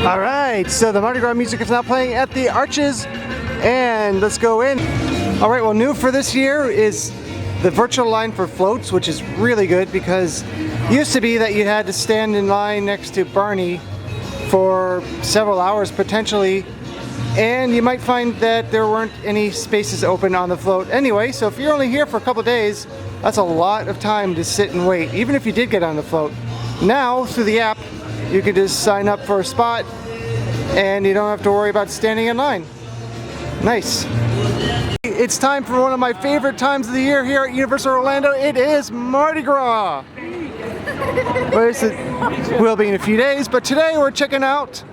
All right, so the Mardi Gras music is now playing at the Arches, and let's go in. All right, well, new for this year is the virtual line for floats, which is really good because it used to be that you had to stand in line next to Barney for several hours potentially, and you might find that there weren't any spaces open on the float anyway. So if you're only here for a couple days, that's a lot of time to sit and wait, even if you did get on the float. Now, through the app, you could just sign up for a spot and you don't have to worry about standing in line. Nice. It's time for one of my favorite times of the year here at Universal Orlando. It is Mardi Gras. Will be in a few days, but today we're checking out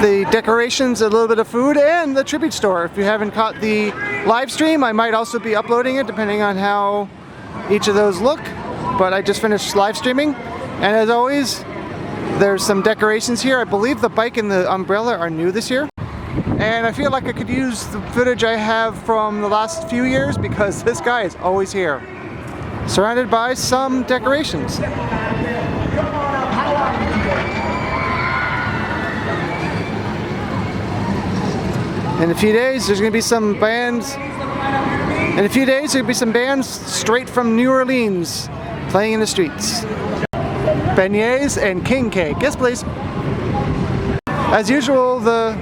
the decorations, a little bit of food, and the tribute store. If you haven't caught the live stream, I might also be uploading it depending on how each of those look, but I just finished live streaming. And as always, there's some decorations here. I believe the bike and the umbrella are new this year. And I feel like I could use the footage I have from the last few years because this guy is always here, surrounded by some decorations. In a few days, there's going to be some bands. In a few days, there'll be some bands straight from New Orleans playing in the streets. Beignets and king cake. Yes, please. As usual, the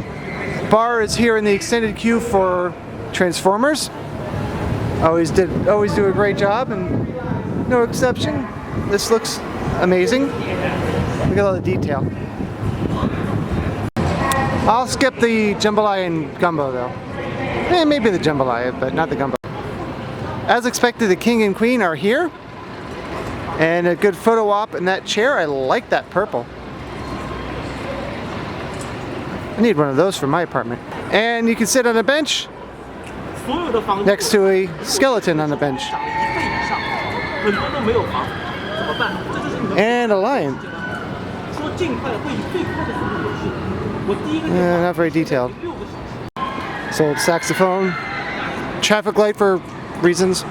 bar is here in the extended queue for Transformers. Always do a great job, and no exception. This looks amazing. Look at all the detail. I'll skip the jambalaya and gumbo though. Maybe the jambalaya, but not the gumbo. As expected, the king and queen are here. And a good photo op in that chair. I like that purple. I need one of those for my apartment. And you can sit on a bench next to a skeleton on the bench. And a lion. Not very detailed. So it's saxophone, traffic light for reasons.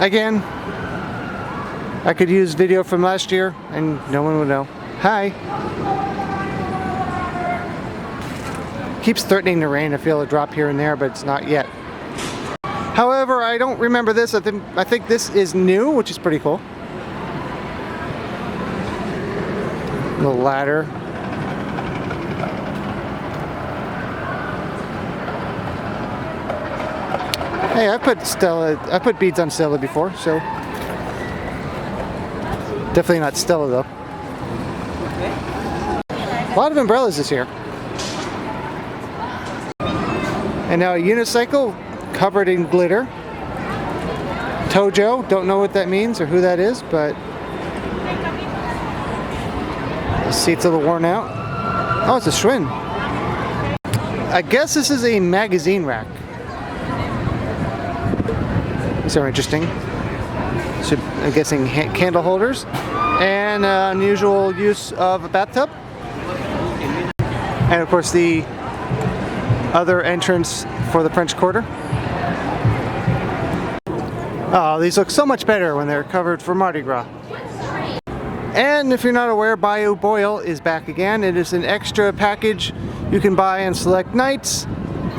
Again, I could use video from last year and no one would know. Hi. Keeps threatening to rain. I feel a drop here and there, but it's not yet. However, I don't remember this. I think this is new, which is pretty cool. Little ladder. Hey, I put beads on Stella before, so definitely not Stella though. A lot of umbrellas this year. And now a unicycle covered in glitter. Tojo, don't know what that means or who that is, but the seat's a little worn out. Oh, it's a Schwinn. I guess this is a magazine rack. These are interesting. So I'm guessing candle holders and unusual use of a bathtub. And of course the other entrance for the French Quarter. Oh, these look so much better when they're covered for Mardi Gras. And if you're not aware, Bayou Boyle is back again. It is an extra package you can buy on select nights,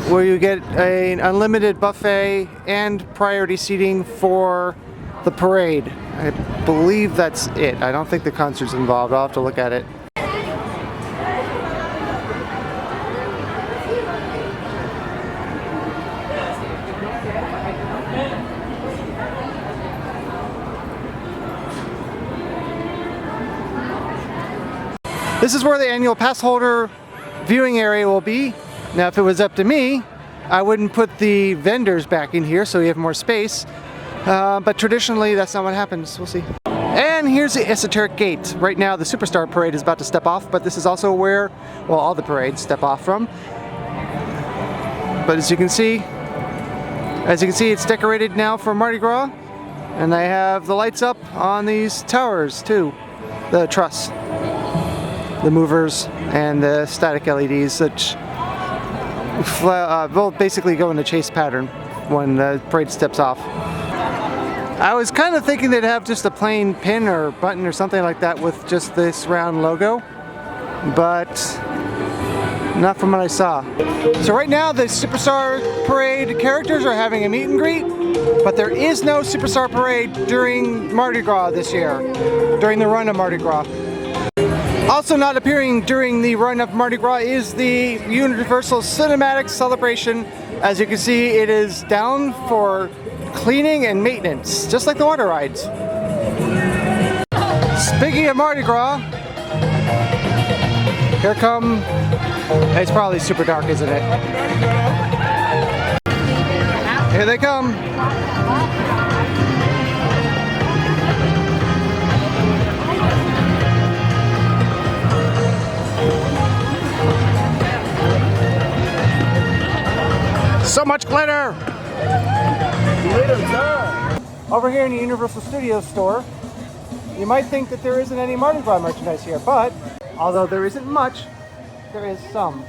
where you get an unlimited buffet and priority seating for the parade. I believe that's it. I don't think the concert's involved. I'll have to look at it. This is where the annual pass holder viewing area will be. Now, if it was up to me, I wouldn't put the vendors back in here so you have more space. But traditionally, that's not what happens. We'll see. And here's the esoteric gate. Right now, the Superstar Parade is about to step off, but this is also where, well, all the parades step off from. But as you can see, it's decorated now for Mardi Gras, and they have the lights up on these towers too, the truss, the movers, and the static LEDs, which will basically go in a chase pattern when the parade steps off. I was kind of thinking they'd have just a plain pin or button or something like that with just this round logo, but not from what I saw. So right now the Superstar Parade characters are having a meet and greet, but there is no Superstar Parade during Mardi Gras this year, during the run of Mardi Gras. Also not appearing during the run of Mardi Gras is the Universal Cinematic Celebration. As you can see, it is down for cleaning and maintenance, just like the water rides. Speaking of Mardi Gras, here come, it's probably super dark, isn't it? Here they come. So much glitter! Over here in the Universal Studios store, you might think that there isn't any Mardi Gras merchandise here, but although there isn't much, there is some.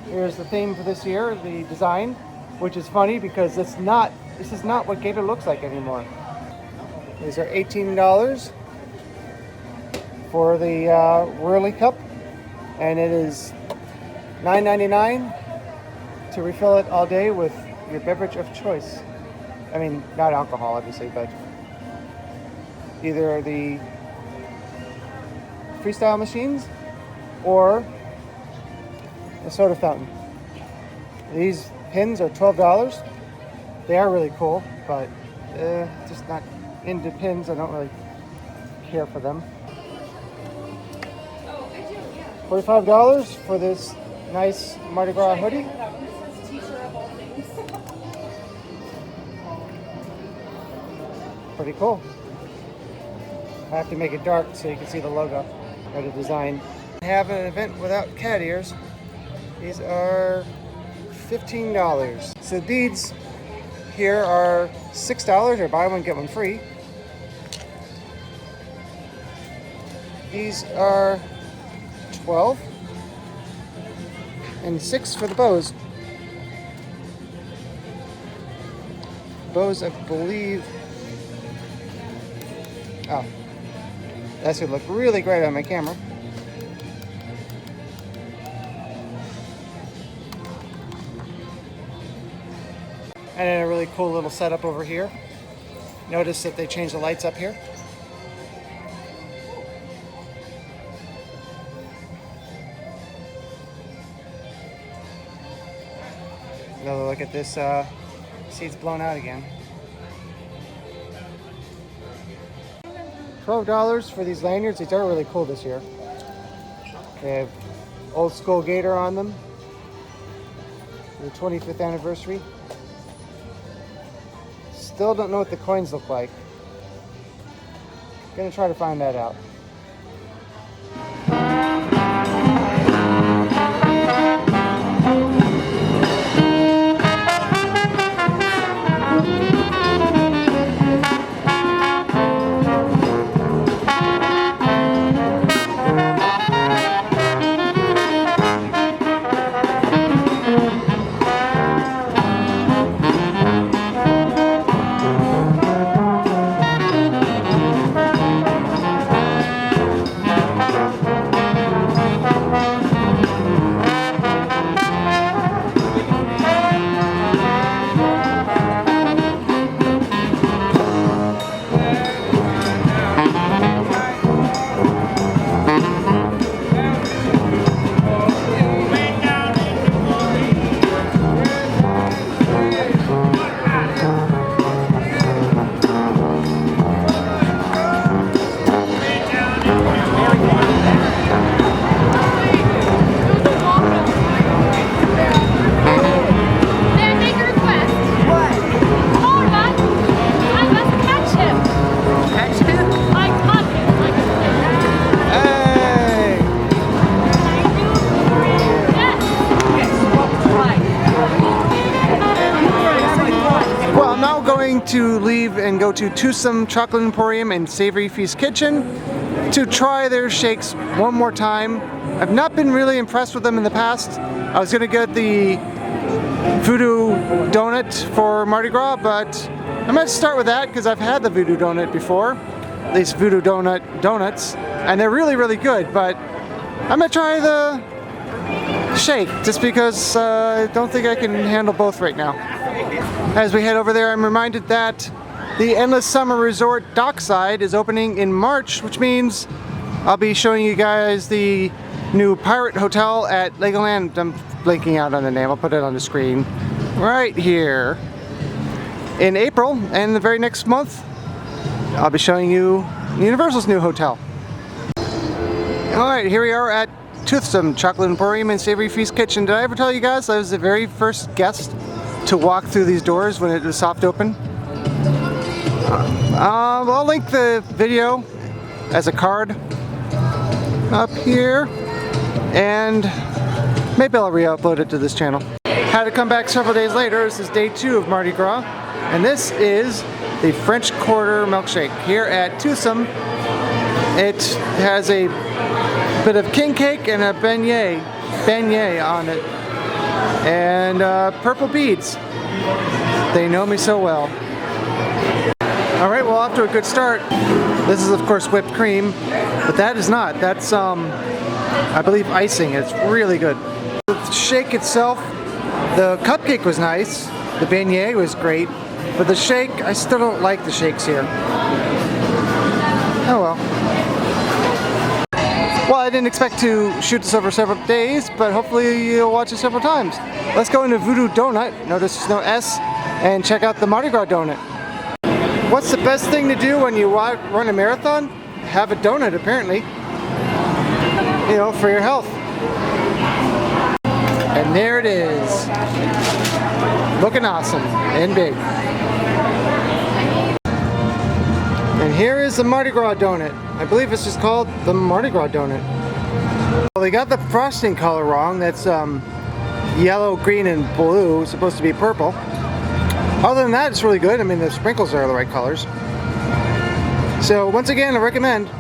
Here's the theme for this year, the design, which is funny because this is not what Gator looks like anymore. These are $18 for the Whirly Cup, and it is $9.99 to refill it all day with your beverage of choice. I mean, not alcohol, obviously, but either the freestyle machines or a soda fountain. These pins are $12. They are really cool, but just not into pins. I don't really care for them. $45 for this nice Mardi Gras hoodie. Pretty cool. I have to make it dark so you can see the logo or the design. I have an event without cat ears. These are $15. So the beads here are $6 or buy one get one free. These are $12 and $6 for the bows. Bows, I believe. Oh, that's gonna look really great on my camera. And then a really cool little setup over here. Notice that they changed the lights up here. Another look at this, see it's blown out again. $12 for these lanyards. These are really cool this year. They have old school Gator on them. The 25th anniversary. Still don't know what the coins look like. Gonna try to find that out. To leave and go to Twosome Chocolate Emporium and Savory Feast Kitchen to try their shakes one more time. I've not been really impressed with them in the past. I was gonna get the Voodoo donut for Mardi Gras, but I'm going to start with that because I've had the voodoo donut before. These voodoo donuts, and they're really, really good, but I'm going to try the shake just because I don't think I can handle both right now. As we head over there, I'm reminded that the Endless Summer Resort Dockside is opening in March, which means I'll be showing you guys the new Pirate Hotel at Legoland. I'm blinking out on the name, I'll put it on the screen right here. In April, and the very next month, I'll be showing you Universal's new hotel. Alright, here we are at Toothsome Chocolate Emporium and Savory Feast Kitchen. Did I ever tell you guys I was the very first guest to walk through these doors when it was soft open? I'll link the video as a card up here, and maybe I'll re-upload it to this channel. Had to come back several days later. This is day 2 of Mardi Gras, and this is the French Quarter milkshake here at Toothsome. It has a bit of king cake and a beignet on it, and purple beads. They know me so well. Alright, well, off to a good start. This is of course whipped cream, but that is not. That's I believe icing. It's really good. The shake itself, the cupcake was nice, the beignet was great, but the shake, I still don't like the shakes here. Oh well. Well, I didn't expect to shoot this over several days, but hopefully you'll watch it several times. Let's go into Voodoo Donut, notice there's no S, and check out the Mardi Gras donut. What's the best thing to do when you run a marathon? Have a donut, apparently. You know, for your health. And there it is. Looking awesome and big. And here is the Mardi Gras donut. I believe it's just called the Mardi Gras donut. Well, they got the frosting color wrong. That's yellow, green, and blue. It's supposed to be purple. Other than that, it's really good. I mean, the sprinkles are the right colors. So once again, I recommend